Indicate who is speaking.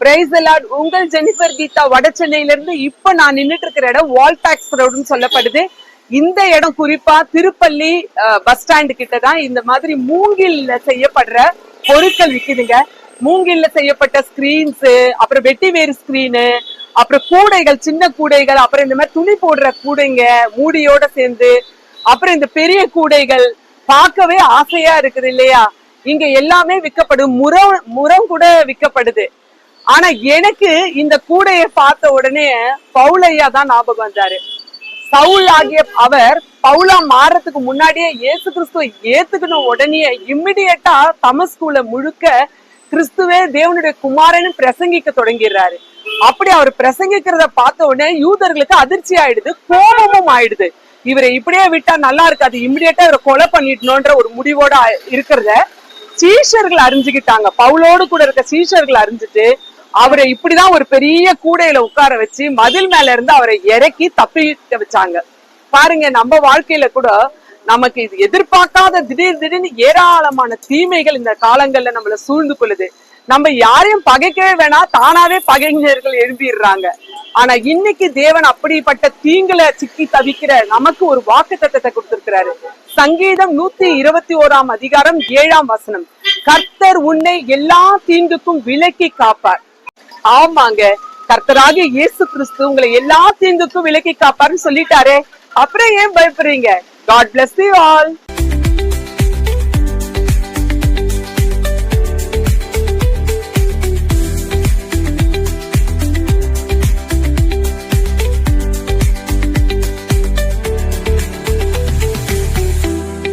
Speaker 1: Praise the Lord. உங்கள் Jennifer Geetha வட சென்னையில இருந்து. இப்ப நான் நின்னுட்டு இருக்கிற இடம் வால்டாக்ஸ் ரோடுன்னு சொல்லப்படுது. இந்த இடம் குறிப்பா திருப்பள்ளி பஸ் ஸ்டாண்டு கிட்டதான் இந்த மாதிரி மூங்கில்ல செய்யப்படுற பொருட்கள் விக்குதுங்க. மூங்கில்ல செய்யப்பட்ட ஸ்கிரீன்ஸ், அப்புறம் வெட்டி வேறு ஸ்கிரீனு, அப்புறம் கூடைகள், சின்ன கூடைகள், அப்புறம் இந்த மாதிரி துணி போடுற கூடைங்க மூடியோட சேர்ந்து, அப்புறம் இந்த பெரிய கூடைகள் பார்க்கவே ஆசையா இருக்குது இல்லையா? இங்க எல்லாமே விற்கப்படும். முறம் கூட விற்கப்படுது. ஆனா எனக்கு இந்த கூடைய பார்த்த உடனே பவுலையா தான் ஞாபகம் வந்தாரு. சவுல் ஆகிய அவர் பவுலா மாறதுக்கு முன்னாடியே இயேசு கிறிஸ்துவை ஏத்துக்கணும். உடனே இம்மிடியட்டா தமஸ்குல முழுக்க கிறிஸ்துவே தேவனுடைய குமாரன்னு பிரசங்கிக்க தொடங்கிடுறாரு. அப்படி அவர் பிரசங்கிக்கிறத பார்த்த உடனே யூதர்களுக்கு அதிர்ச்சி ஆயிடுது, கோபமும் ஆயிடுது. இவரை இப்படியே விட்டா நல்லா இருக்காது, இம்மிடியட்டா இவரை கொலை பண்ணிடணும்ன்ற ஒரு முடிவோட இருக்கிறத சீஷர்கள் அறிஞ்சுக்கிட்டாங்க. பவுலோடு கூட இருக்க சீஷர்கள் அறிஞ்சிட்டு அவரை இப்படிதான் ஒரு பெரிய கூடையில உட்கார வச்சு மதில் மேல இருந்து அவரை இறக்கி தப்பிக்க வச்சாங்க. பாருங்க, நம்ம வாழ்க்கையில கூட நமக்கு இது எதிர்பார்க்காத திடீர்னு ஏராளமான தீமைகள் இந்த காலங்கள்ல நம்மள சூழ்ந்து கொள்ளுது. நம்ம யாரையும் பகைக்கவே வேணாம், தானாவே பகைஞர்கள் எழுப்பிடுறாங்க. ஆனா இன்னைக்கு தேவன் அப்படிப்பட்ட தீங்குல சிக்கி தவிக்கிற நமக்கு ஒரு வாக்குத்தத்தத்தை கொடுத்திருக்கிறாரு. சங்கீதம் 121 அதிகாரம் 7ஆம் வசனம், கர்த்தர் உன்னை எல்லா தீங்குக்கும் விலக்கி காப்பார். ஆமாங்க, கர்த்தராகிய இயேசு கிறிஸ்து உங்களை எல்லா தீங்குக்கும் விலக்கி காப்பாருன்னு சொல்லிட்டாரே, அப்புறம் ஏன் பயப்படுறீங்க? God bless you all.